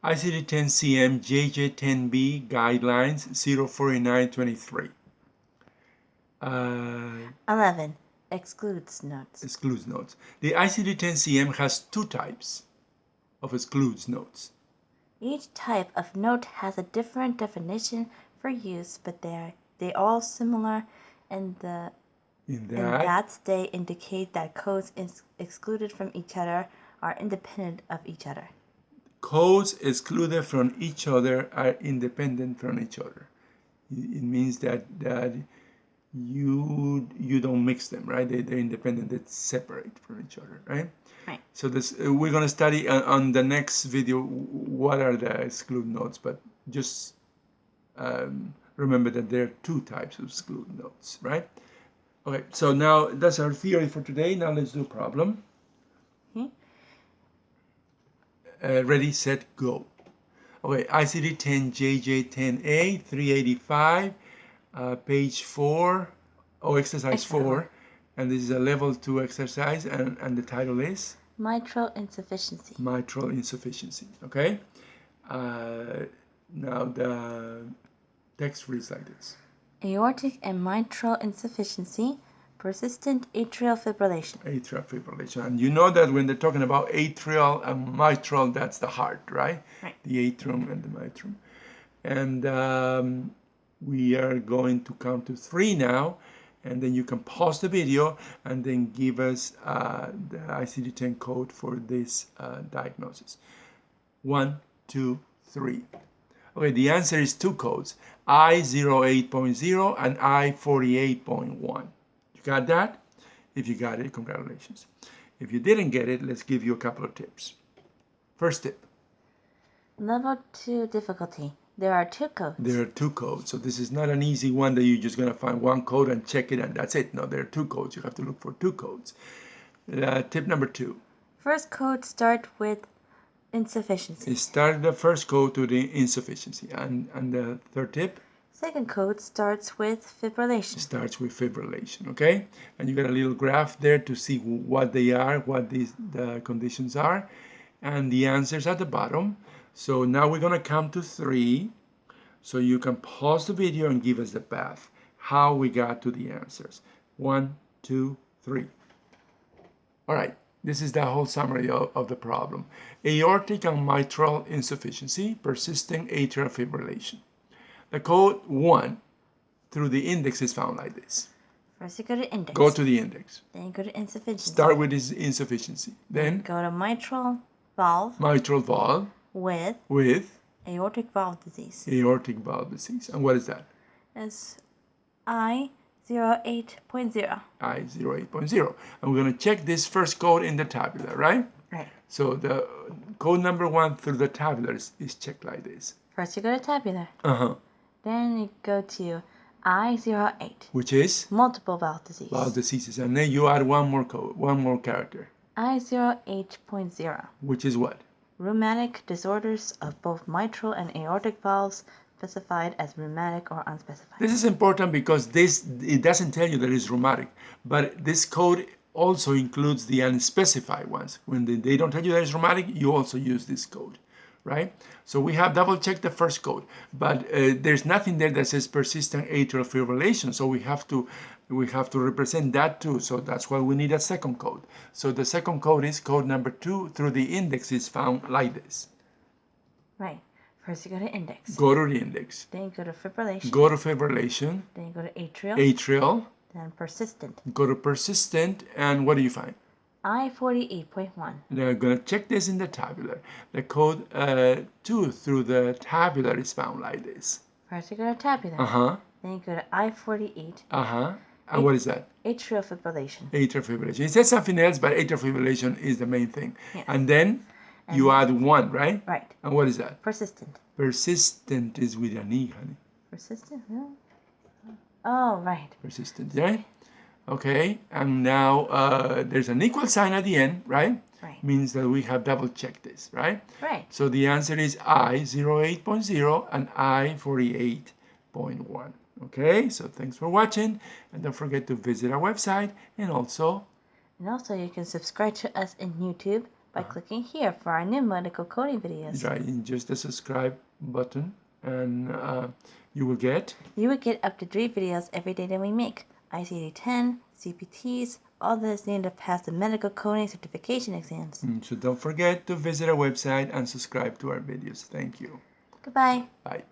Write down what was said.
ICD-10 JJ-10B Guidelines 04923. 11. Excludes notes. Excludes notes. The ICD-10 has two types of excludes notes. Each type of note has a different definition for use, but they all similar in that they indicate that codes excluded from each other are independent of each other. Codes excluded from each other are independent from each other. It means that you don't mix them, right? They're independent, they're separate from each other, right? Right. So this we're going to study on the next video what are the exclude notes, but just remember that there are two types of exclude notes, right? Okay, so now that's our theory for today. Now let's do a problem. Ready, set, go. Okay, ICD-10 JJ-10A-385, page 4, exercise 4. And this is a level 2 exercise, and the title is? Mitral insufficiency. Mitral insufficiency, okay? Now the text reads like this. Aortic and mitral insufficiency, persistent atrial fibrillation. Atrial fibrillation. And you know that when they're talking about atrial and mitral, that's the heart, right? Right. The atrium and the mitrum. And we are going to count to 3 now. And then you can pause the video and then give us the ICD-10 code for this diagnosis. 1, 2, 3. Okay, the answer is 2 codes, I08.0 and I48.1. You got that? If you got it, congratulations. If you didn't get it, let's give you a couple of tips. First tip. Level 2 difficulty. There are 2 codes. There are 2 codes. So this is not an easy one that you're just going to find one code and check it and that's it. No, there are 2 codes. You have to look for 2 codes. Tip number 2. First code start with insufficiency. Start the first code to the insufficiency. And the third tip? Second code starts with fibrillation. Starts with fibrillation, okay? And you got a little graph there to see what they are, what the conditions are. And the answers at the bottom. So now we're going to count to 3. So you can pause the video and give us the path, how we got to the answers. 1, 2, 3. All right, this is the whole summary of the problem. Aortic and mitral insufficiency, persisting atrial fibrillation. The code 1 through the index is found like this. First you go to index. Go to the index. Then you go to insufficiency. Start with this insufficiency. Then go to mitral valve. Mitral valve. With aortic valve disease. Aortic valve disease. And what is that? It's I08.0. I08.0. And we're going to check this first code in the tabular, right? Right. So the code number 1 through the tabular is checked like this. First you go to tabular. Uh-huh. Then you go to I08. Which is? Multiple valve disease. Valve diseases. And then you add one more code, one more character. I08.0. Which is what? Rheumatic disorders of both mitral and aortic valves, specified as rheumatic or unspecified. This is important because it doesn't tell you that it's rheumatic, but this code also includes the unspecified ones. When they don't tell you that it's rheumatic, you also use this code, right? So we have double-checked the first code, but there's nothing there that says persistent atrial fibrillation, so we have to represent that too. So that's why we need a second code. So the second code is code number 2 through the index is found like this. Right. First you go to index. Go to the index. Then you go to fibrillation. Go to fibrillation. Then you go to atrial. Atrial. Then persistent. Go to persistent, and what do you find? I48.1. Now I'm going to check this in the tabular. The code 2 through the tabular is found like this. First you go to tabular. Uh-huh. Then you go to I48. Uh-huh. And what is that? Atrial fibrillation. Atrial fibrillation. It says something else, but atrial fibrillation is the main thing. Yes. And then you add 1, right? Right. And what is that? Persistent. Persistent is with an E, honey. Persistent? Yeah. Oh, right. Persistent, right? Okay. And now there's an equal sign at the end, right? Right. Means that we have double-checked this, right? Right. So the answer is I08.0 and I48.1. Okay, so thanks for watching, and don't forget to visit our website, and also you can subscribe to us in YouTube by clicking here for our new medical coding videos. Right, in just the subscribe button, and you will get up to 3 videos every day that we make. ICD-10, CPTs, all this needed to pass the medical coding certification exams. So don't forget to visit our website and subscribe to our videos. Thank you. Goodbye. Bye.